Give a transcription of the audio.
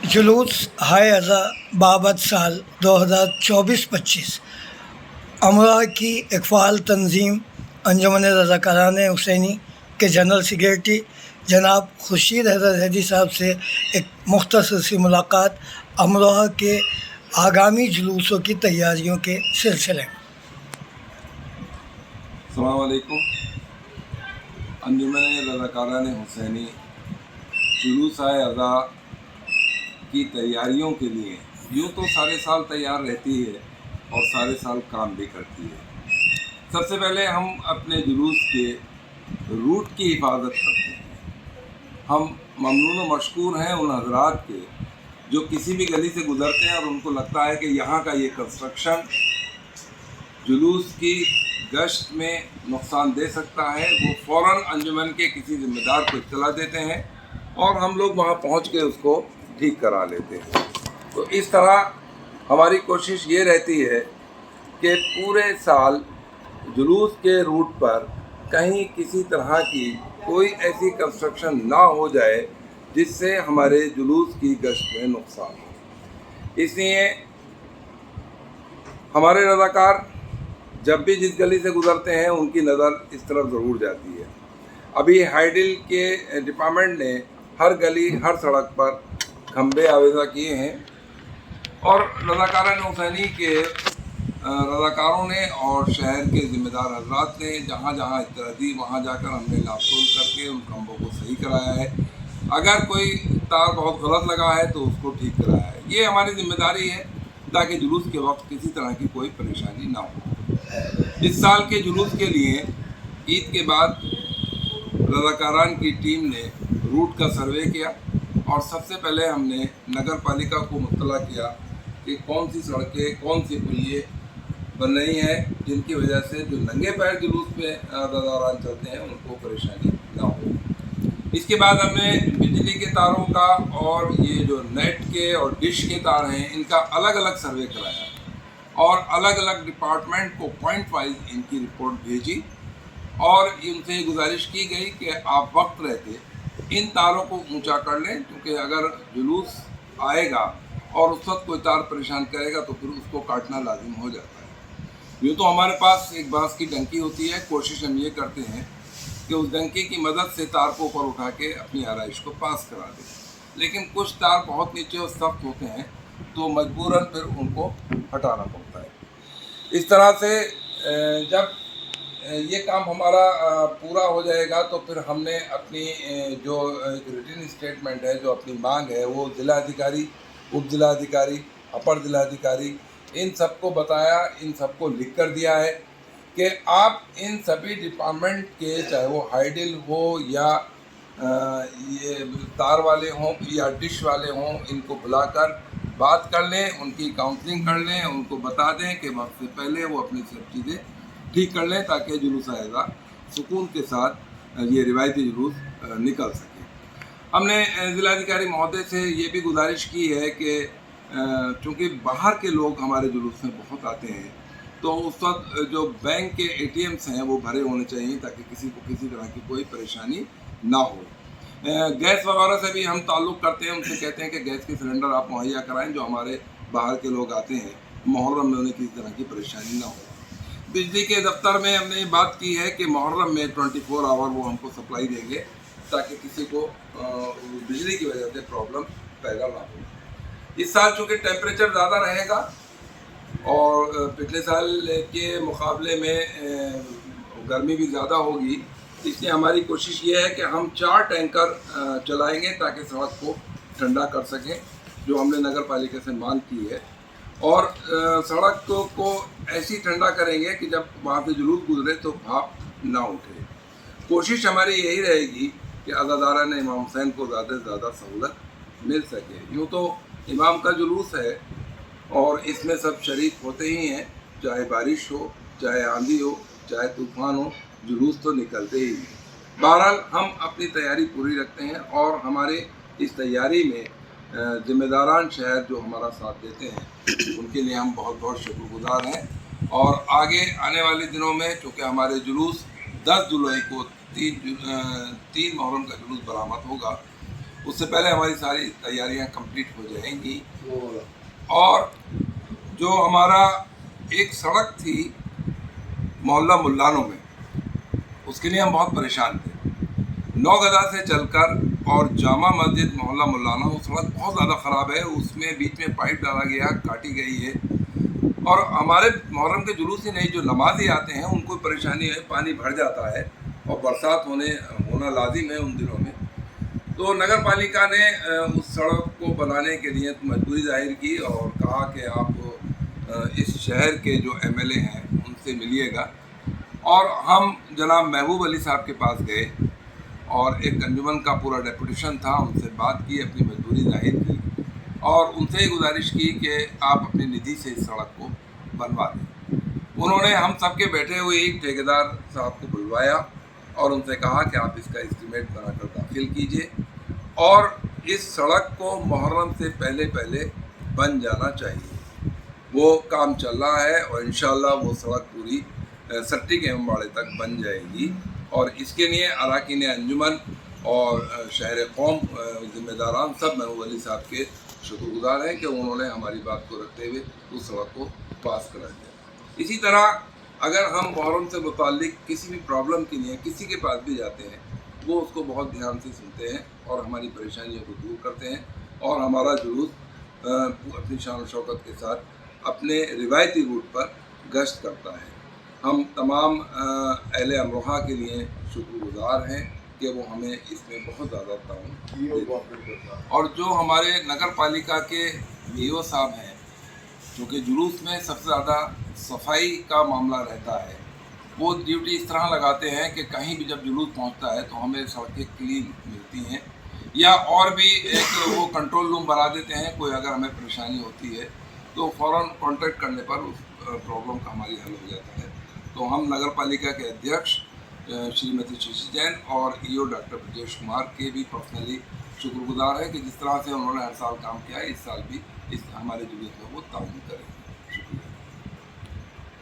जुलूस हाय अज़ा बाबत साल 2024-25 अमरा की इकफाल तंजीम अंजुमन रज़ाकारान हुसैनी के जनरल सेक्रेटरी जनाब खुर्शीद हैदर हैदी साहब से एक मुख्तसर सी मुलाकात अमरोहा के आगामी जुलूसों की तैयारियों के सिलसिले में। अस्सलाम वालेकुम। अंजुमन रज़ाकारान हुसैनी जुलूस अज़ा की तैयारियों के लिए यूँ तो सारे साल तैयार रहती है और सारे साल काम भी करती है। सबसे पहले हम अपने जुलूस के रूट की हिफाजत करते हैं। हम ममनून व मशकूर हैं उन हज़रात के जो किसी भी गली से गुज़रते हैं और उनको लगता है कि यहाँ का ये कंस्ट्रक्शन जुलूस की गश्त में नुकसान दे सकता है, वो फ़ौरन अंजुमन के किसी ज़िम्मेदार को इत्तला देते हैं और हम लोग वहाँ पहुँच के उसको ठीक करा लेते हैं। तो इस तरह हमारी कोशिश ये रहती है कि पूरे साल जुलूस के रूट पर कहीं किसी तरह की कोई ऐसी कंस्ट्रक्शन ना हो जाए जिससे हमारे जुलूस की गश्त में नुकसान हो। इसलिए हमारे रज़ाकार जब भी जिस गली से गुज़रते हैं उनकी नज़र इस तरफ ज़रूर जाती है। अभी हाइडिल के डिपार्टमेंट ने हर गली हर सड़क पर खंबे आवेज़ा किए हैं और रज़ाकारान हुसैनी के रज़ाकारों ने और शहर के ज़िम्मेदार हज़रात ने जहाँ जहाँ इत्तला दी वहाँ जाकर हमने नापतोल करके उन खंभों को सही कराया है। अगर कोई तार बहुत गलत लगा है तो उसको ठीक कराया है। ये हमारी ज़िम्मेदारी है ताकि जुलूस के वक्त किसी तरह की कोई परेशानी ना हो। इस साल के जुलूस के लिए ईद के बाद रज़ाकारान की टीम ने रूट का सर्वे किया और सबसे पहले हमने नगर पालिका को मुत्तला किया कि कौन सी सड़कें कौन सी पुलिये बन रही हैं जिनकी वजह से जो नंगे पैर जुलूस में रज़ाकारान चलते हैं उनको परेशानी ना हो। इसके बाद हमने बिजली के तारों का और ये जो नेट के और डिश के तार हैं इनका अलग अलग सर्वे कराया और अलग अलग डिपार्टमेंट को पॉइंट वाइज इनकी रिपोर्ट भेजी और उनसे गुजारिश की गई कि आप वक्त रहते इन तारों को ऊंचा कर लें, क्योंकि अगर जुलूस आएगा और उस वक्त कोई तार परेशान करेगा तो फिर उसको काटना लाजिम हो जाता है। यूँ तो हमारे पास एक बांस की डंकी होती है, कोशिश हम ये करते हैं कि उस डंकी की मदद से तार को ऊपर उठा के अपनी आराइश को पास करा दें, लेकिन कुछ तार बहुत नीचे और सख्त होते हैं तो मजबूरन फिर उनको हटाना पड़ता है। इस तरह से जब ये काम हमारा पूरा हो जाएगा तो फिर हमने अपनी जो रिटन स्टेटमेंट है, जो अपनी मांग है, वो ज़िला अधिकारी, उप ज़िला अधिकारी, अपर ज़िला अधिकारी इन सबको बताया, इन सबको लिख कर दिया है कि आप इन सभी डिपार्टमेंट के, चाहे वो हाइडिल हो या ये तार वाले हों या डिश वाले हों, इनको बुलाकर बात कर लें, उनकी काउंसलिंग कर लें, उनको बता दें कि वक्त से पहले वो अपनी सब चीज़ें ठीक कर लें ताकि जुलूस अज़ा सुकून के साथ ये रिवायती जुलूस निकल सके। हमने ज़िलाधिकारी महोदय से ये भी गुजारिश की है कि चूँकि बाहर के लोग हमारे जुलूस में बहुत आते हैं तो उस वक्त जो बैंक के ATMs हैं वो भरे होने चाहिए ताकि किसी को किसी तरह की कोई परेशानी ना हो। गैस वगैरह से भी हम ताल्लुक़ करते हैं, उनसे कहते हैं कि गैस के सिलेंडर आप मुहैया कराएँ जो हमारे बाहर के लोग आते हैं, मुहर्रम में उन्हें किसी तरह की परेशानी ना हो। बिजली के दफ्तर में हमने बात की है कि मुहर्रम में 24 आवर वो हमको सप्लाई देंगे ताकि किसी को बिजली की वजह से प्रॉब्लम पैदा ना हो। इस साल चूँकि टेम्परेचर ज़्यादा रहेगा और पिछले साल के मुकाबले में गर्मी भी ज़्यादा होगी, इसलिए हमारी कोशिश ये है कि हम 4 टैंकर चलाएँगे ताकि सड़क को ठंडा कर सकें, जो हमने नगर पालिका से मांग की है, और सड़क को ऐसी ठंडा करेंगे कि जब वहाँ से जुलूस गुजरे तो भाप ना उठे। कोशिश हमारी यही रहेगी कि अज़ादारान इमाम हुसैन को ज़्यादा से ज़्यादा सहूलत मिल सके। यूँ तो इमाम का जुलूस है और इसमें सब शरीक होते ही हैं, चाहे बारिश हो, चाहे आंधी हो, चाहे तूफ़ान हो, जुलूस तो निकलते ही हैं। बहरहाल हम अपनी तैयारी पूरी रखते हैं और हमारे इस तैयारी में ज़िम्मेदारान शहर जो हमारा साथ देते हैं उनके लिए हम बहुत बहुत शुक्रगुज़ार हैं। और आगे आने वाले दिनों में चूँकि हमारे जुलूस 10 जुलाई को 3 मुहर्रम का जुलूस बरामद होगा, उससे पहले हमारी सारी तैयारियां कंप्लीट हो जाएंगी। और जो हमारा एक सड़क थी मोहल्ला मुल्लानों में, उसके लिए हम बहुत परेशान थे। नौगदा से चलकर और जामा मस्जिद मोहल्ला मुल्लाना, वो सड़क बहुत ज़्यादा ख़राब है, उसमें बीच में पाइप डाला गया, काटी गई है। और हमारे मुहर्रम के जुलूस ही नहीं, जो नमाजी आते हैं उनको परेशानी है, पानी भर जाता है और बरसात होना लाजिम है उन दिनों में। तो नगर पालिका ने उस सड़क को बनाने के लिए मजबूरी जाहिर की और कहा कि आप इस शहर के जो एमएलए हैं उनसे मिलिएगा। और हम जनाब महबूब अली साहब के पास गए और एक अंजुमन का पूरा डेपुटेशन था, उनसे बात की, अपनी मजबूरी जाहिर की और उनसे गुजारिश की कि आप अपनी निधि से इस सड़क को बनवा दें। उन्होंने हम सबके बैठे हुए एक ठेकेदार साहब को बुलवाया और उनसे कहा कि आप इसका एस्टीमेट बनाकर दाखिल कीजिए और इस सड़क को मुहर्रम से पहले पहले बन जाना चाहिए। वो काम चल रहा है और इंशाअल्लाह वो सड़क पूरी सट्टी के अम्बाड़े तक बन जाएगी। और इसके लिए अरकान अंजुमन और शहर कौम ज़िम्मेदारान सब महबूब अली साहब के शुक्रगुजार हैं कि उन्होंने हमारी बात को रखते हुए उस सड़क को पास करा दिया। इसी तरह अगर हम मुहर्रम से मुताल्लिक किसी भी प्रॉब्लम के लिए किसी के पास भी जाते हैं, वो उसको बहुत ध्यान से सुनते हैं और हमारी परेशानियों को दूर करते हैं और हमारा जुलूस अपनी शान और शौकत के साथ अपने रिवायती रूट पर गश्त करता है। हम तमाम अहले अमरोहा के लिए शुक्रगुजार हैं कि वो हमें इसमें बहुत ज़्यादा ताउन। और जो हमारे नगर पालिका के वीओ साहब हैं, क्योंकि जुलूस में सबसे ज़्यादा सफाई का मामला रहता है, वो ड्यूटी इस तरह लगाते हैं कि कहीं भी जब जुलूस पहुंचता है तो हमें सड़कें क्लीन मिलती हैं, या और भी एक वो कंट्रोल रूम बना देते हैं। कोई अगर हमें परेशानी होती है तो फ़ौरन कांटेक्ट करने पर उस प्रॉब्लम का हमारी हल हो जाता है। तो हम नगर पालिका के अध्यक्ष श्रीमती शशि जैन और ईओ डॉक्टर ब्रजेश कुमार के भी पर्सनली शुक्रगुजार हैं कि जिस तरह से उन्होंने हर साल काम किया है, इस साल भी इस हमारे जुलूस में वो ताउन करें।